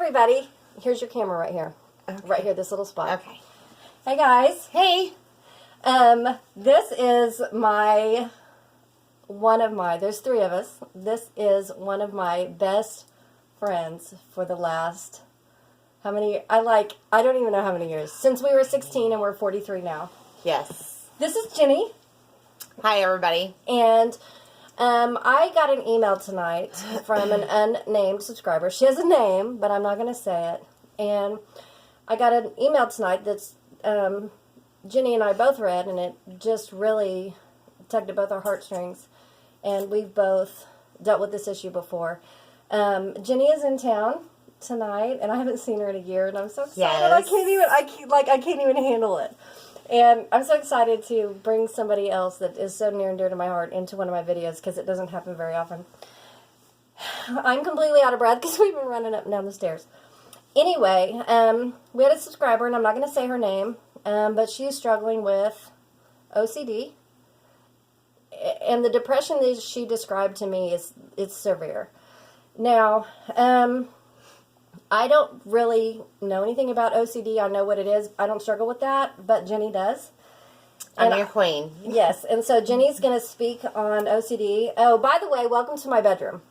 everybody. Here's your camera right here. Okay. Right here, this little spot. Okay. Hey, guys. Hey. This is there's three of us. This is one of my best friends for the last, I don't even know how many years. Since we were 16 and we're 43 now. Yes. This is Jenny. Hi, everybody. And I got an email tonight from an unnamed subscriber. She has a name, but I'm not going to say it. And I got an email tonight that's Jenny and I both read, and it just really tugged at both our heartstrings. And we've both dealt with this issue before. Jenny is in town tonight, and I haven't seen her in a year, and I'm so excited. Yes. I can't even handle it. And I'm so excited to bring somebody else that is so near and dear to my heart into one of my videos because it doesn't happen very often. I'm completely out of breath because we've been running up and down the stairs. Anyway, we had a subscriber, and I'm not going to say her name, but she's struggling with OCD. And the depression that she described to me it's severe. Now, I don't really know anything about OCD. I know what it is. I don't struggle with that, but Jenny does. I'm your queen. Yes, and so Jenny's going to speak on OCD. Oh, by the way, welcome to my bedroom.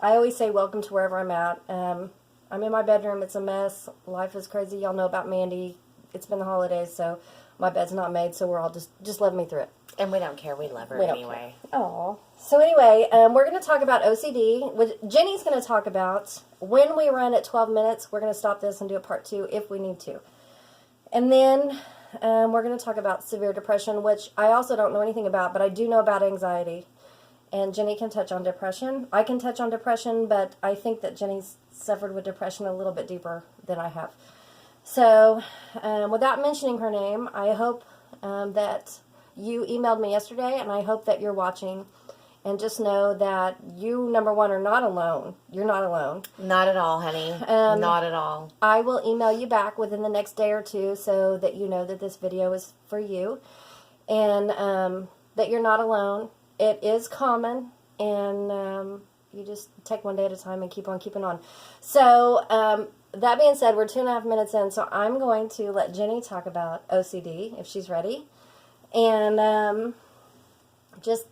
I always say welcome to wherever I'm at. I'm in my bedroom. It's a mess. Life is crazy. Y'all know about Mandy. It's been the holidays, so my bed's not made, so we're all just love me through it. And we don't care. We love her anyway. Oh. So anyway, we're going to talk about OCD. Which Jenny's going to talk about when we run at 12 minutes. We're going to stop this and do a part 2 if we need to. And then we're going to talk about severe depression, which I also don't know anything about, but I do know about anxiety. And Jenny can touch on depression. I can touch on depression, but I think that Jenny's suffered with depression a little bit deeper than I have. So without mentioning her name, I hope that you emailed me yesterday, and I hope that you're watching. And just know that you, number one, are not alone. You're not alone. Not at all, honey. Not at all. I will email you back within the next day or two so that you know that this video is for you. And that you're not alone. It is common. And you just take one day at a time and keep on keeping on. So, that being said, we're 2.5 minutes in. So I'm going to let Jenny talk about OCD, if she's ready. And just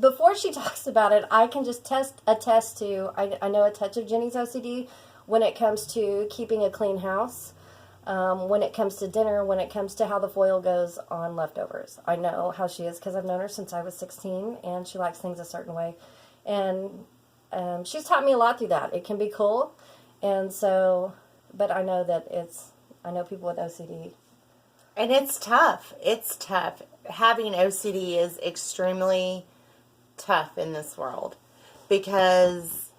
before she talks about it, I can just attest to, I know a touch of Jenny's OCD when it comes to keeping a clean house, when it comes to dinner, when it comes to how the foil goes on leftovers. I know how she is because I've known her since I was 16, and she likes things a certain way. And she's taught me a lot through that. It can be cool, and so, but I know that I know people with OCD. And it's tough. It's tough. Having OCD is extremely tough in this world because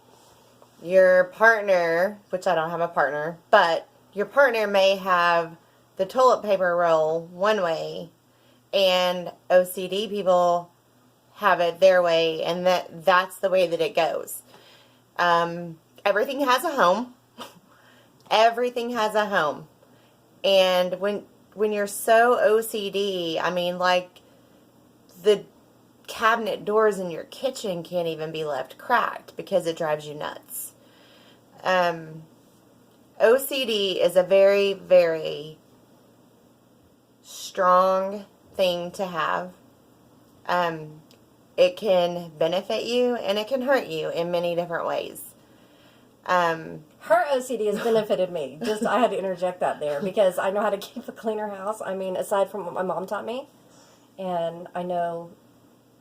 your partner, which I don't have a partner, but your partner may have the toilet paper roll one way, and OCD people have it their way, and that's the way that it goes. Everything has a home. Everything has a home. And when you're so OCD, I mean, like, the cabinet doors in your kitchen can't even be left cracked because it drives you nuts. OCD is a very, very strong thing to have. It can benefit you and it can hurt you in many different ways. Her OCD has benefited me. Just, I had to interject that there because I know how to keep a cleaner house. I mean, aside from what my mom taught me, and I know,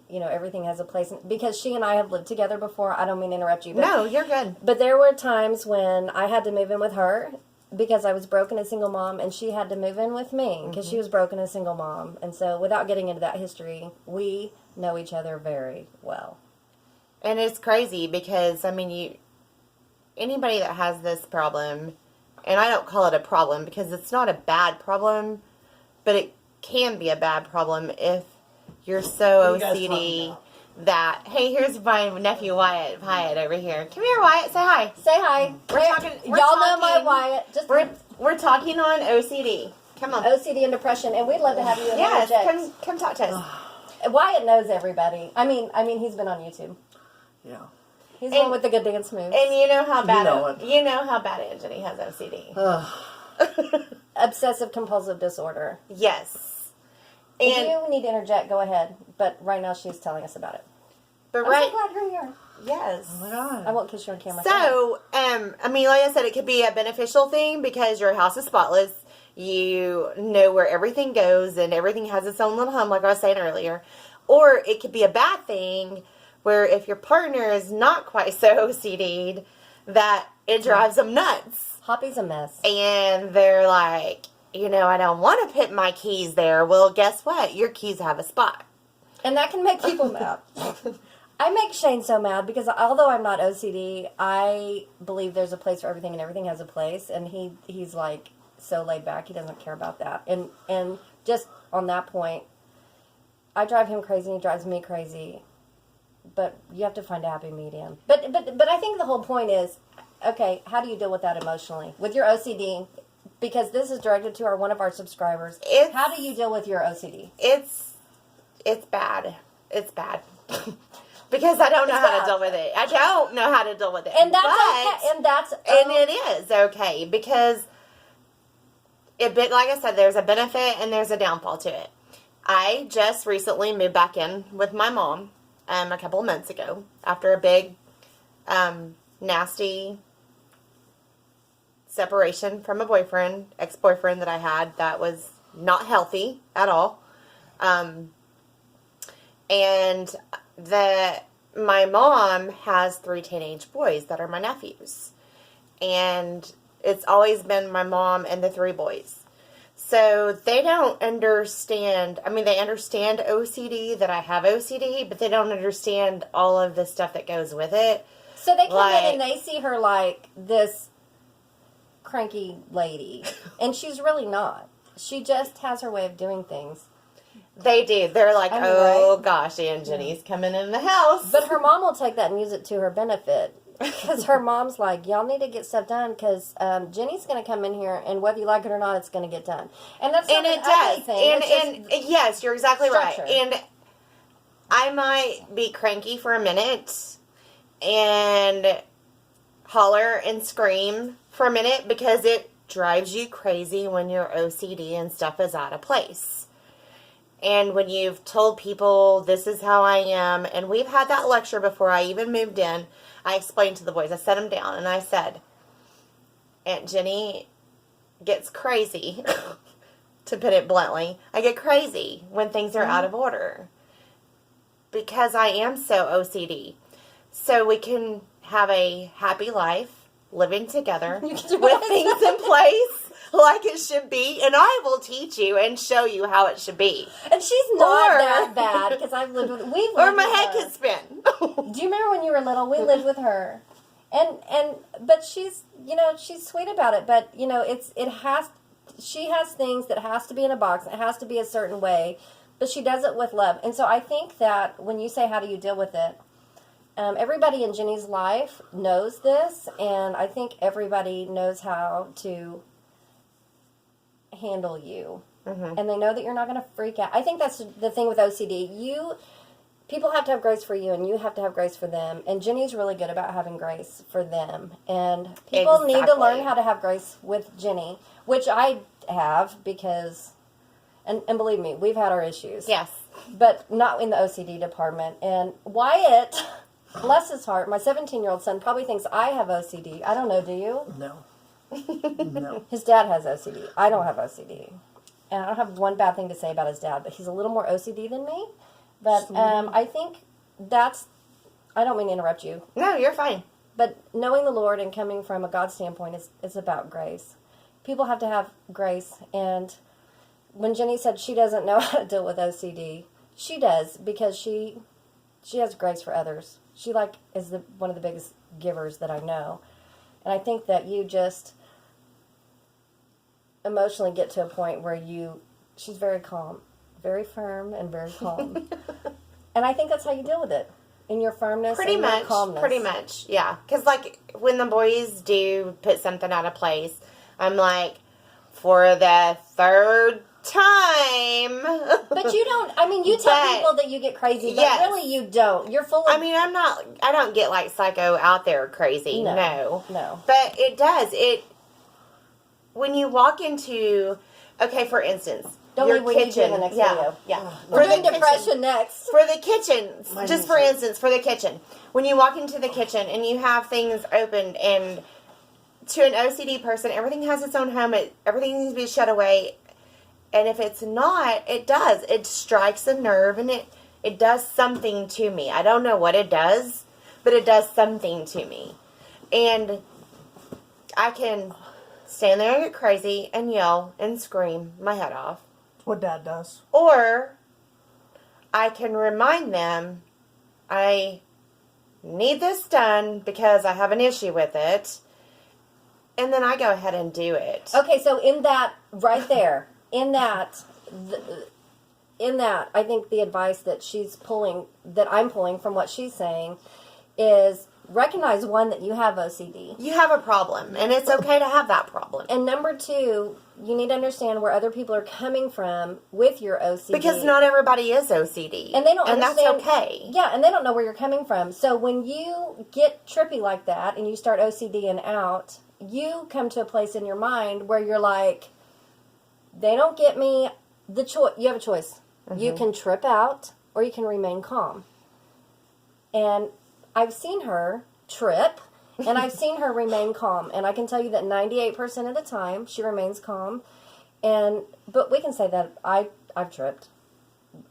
everything has a place. Because she and I have lived together before. I don't mean to interrupt you. But, no, you're good. But there were times when I had to move in with her because I was broke and a single mom, and she had to move in with me because she was broke and a single mom. And so, without getting into that history, we know each other very well. And it's crazy because, I mean, anybody that has this problem, and I don't call it a problem because it's not a bad problem, but it can be a bad problem if you're so OCD that, hey, here's my nephew Wyatt over here. Come here, Wyatt, say hi. Say hi. Y'all know my Wyatt. We're talking on OCD. Come on. OCD and depression, and we'd love to have you in Yes, come talk to us. Wyatt knows everybody. I mean, he's been on YouTube. Yeah. He's the one with the good dance moves. And you know how bad You know how bad Antony has OCD. Obsessive compulsive disorder. Yes. If you need to interject, go ahead. But right now she's telling us about it. But I'm so glad you're here. Yes. Oh my God. I won't kiss you on camera. So, I mean, like I said, it could be a beneficial thing because your house is spotless. You know where everything goes and everything has its own little home, like I was saying earlier. Or it could be a bad thing where if your partner is not quite so OCD'd, that it drives them nuts. Hoppy's a mess. And they're like, I don't want to put my keys there. Well, guess what? Your keys have a spot. And that can make people mad. I make Shane so mad because although I'm not OCD, I believe there's a place for everything and everything has a place. And he's like so laid back. He doesn't care about that. And just on that point, I drive him crazy and he drives me crazy. But you have to find a happy medium. But I think the whole point is, okay, how do you deal with that emotionally? With your OCD, because this is directed to one of our subscribers. How do you deal with your OCD? It's bad. It's bad. Because I don't know how to deal with it. I don't know how to deal with it. And that's okay. And it is okay because like I said, there's a benefit and there's a downfall to it. I just recently moved back in with my mom a couple of months ago after a big nasty separation from a ex-boyfriend that I had that was not healthy at all. And my mom has 3 teenage boys that are my nephews. And it's always been my mom and the 3 boys. So they don't understand. I mean, they understand OCD, that I have OCD, but they don't understand all of the stuff that goes with it. So they come in and they see her like this cranky lady. And she's really not. She just has her way of doing things. They do. They're like, right? Gosh, Aunt Jenny's coming in the house. But her mom will take that and use it to her benefit. Because her mom's like, y'all need to get stuff done because Jenny's going to come in here and whether you like it or not, it's going to get done. And that's not an ugly thing. And yes, you're exactly structure. right. And I might be cranky for a minute and holler and scream for a minute because it drives you crazy when your OCD and stuff is out of place. And when you've told people this is how I am, and we've had that lecture before I even moved in, I explained to the boys, I set them down and I said, Aunt Jenny gets crazy, to put it bluntly. I get crazy when things are out of order because I am so OCD. So we can have a happy life living together with things in place like it should be, and I will teach you and show you how it should be. And she's not that bad because I've lived with. Or my head can spin. Do you remember when you were little? We lived with her, but she's she's sweet about it. But she has things that has to be in a box. It has to be a certain way, but she does it with love. And so I think that when you say how do you deal with it, everybody in Jenny's life knows this, and I think everybody knows how to handle you. Mm-hmm. And they know that you're not going to freak out. I think that's the thing with OCD. People have to have grace for you, and you have to have grace for them. And Jenny's really good about having grace for them. And people need to learn how to have grace with Jenny, which I have because, and believe me, we've had our issues. Yes. But not in the OCD department. And Wyatt, bless his heart, my 17-year-old son probably thinks I have OCD. I don't know, do you? No. No. His dad has OCD. I don't have OCD. And I don't have one bad thing to say about his dad, but he's a little more OCD than me. But I think I don't mean to interrupt you. No, you're fine. But knowing the Lord and coming from a God standpoint is about grace. People have to have grace. And when Jenny said she doesn't know how to deal with OCD, she does because she has grace for others. She is one of the biggest givers that I know. And I think that you just emotionally get to a point where she's very calm, very firm and very calm. And I think that's how you deal with it. In your firmness and your calmness. Pretty much, yeah. Because, when the boys do put something out of place, I'm like, for the third time. But you don't, I mean, you tell people that you get crazy, but yes. really you don't. You're full of... I mean, I don't get like psycho out there crazy. No. But it does. When you walk into, okay, for instance, don't your leave when you kitchen. do the next yeah. video. Yeah. For We're the doing depression kitchen. next. For the kitchen, Mine just is for right. instance, for the kitchen. When you walk into the kitchen and you have things opened, and to an OCD person, everything has its own home. Everything needs to be shut away. And if it's not, it does. It strikes a nerve, and it does something to me. I don't know what it does, but it does something to me. And I can stand there and get crazy and yell and scream my head off. What Dad does. Or I can remind them I need this done because I have an issue with it. And then I go ahead and do it. Okay, so in that, right there, in that, I think the advice that she's pulling, that I'm pulling from what she's saying, is recognize, one, that you have OCD. You have a problem, and it's okay to have that problem. And number two, you need to understand where other people are coming from with your OCD. Because not everybody is OCD. And they don't understand. That's okay. Yeah, and they don't know where you're coming from. So when you get trippy like that and you start OCDing out, you come to a place in your mind where you're like, they don't get me. You have a choice. Mm-hmm. You can trip out or you can remain calm. And I've seen her trip, and I've seen her remain calm. And I can tell you that 98% of the time, she remains calm. But we can say that I've tripped.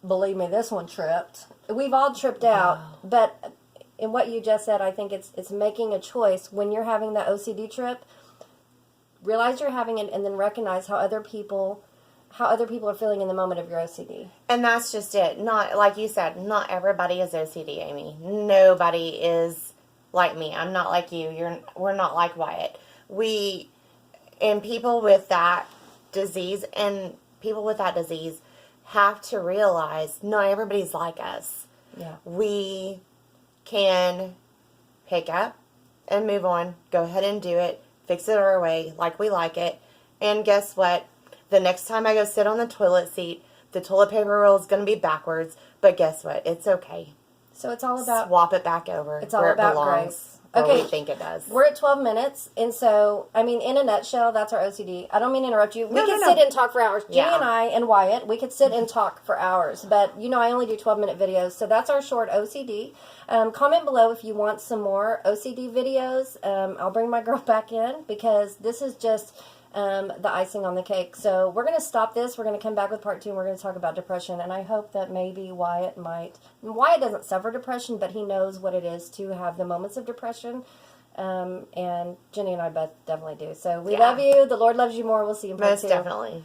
Believe me, this one tripped. We've all tripped out. Wow. But in what you just said, I think it's making a choice. When you're having that OCD trip, realize you're having it, and then recognize how other people are feeling in the moment of your OCD. And that's just it. Not, like you said, not everybody is OCD, Amy. Nobody is like me. I'm not like you. We're not like Wyatt. And people with that disease have to realize not everybody's like us. Yeah. We can pick up and move on. Go ahead and do it. Fix it our way, like we like it. And guess what? The next time I go sit on the toilet seat, the toilet paper roll is going to be backwards. But guess what? It's okay. So it's all about... Swap it back over. It's all where about it belongs, grace. where Okay. we think it does. We're at 12 minutes, and so, I mean, in a nutshell, that's our OCD. I don't mean to interrupt you. We No, could no, sit no. and talk for hours. Jenny Yeah. and I and Wyatt, we could sit and talk for hours. But, I only do 12-minute videos, so that's our short OCD. Comment below if you want some more OCD videos. I'll bring my girl back in, because this is just the icing on the cake. So we're going to stop this. We're going to come back with part 2, and we're going to talk about depression. And I hope that maybe Wyatt doesn't suffer depression, but he knows what it is to have the moments of depression. And Jenny and I both definitely do. So we love you. The Lord loves you more. We'll see you in part 2. Most definitely.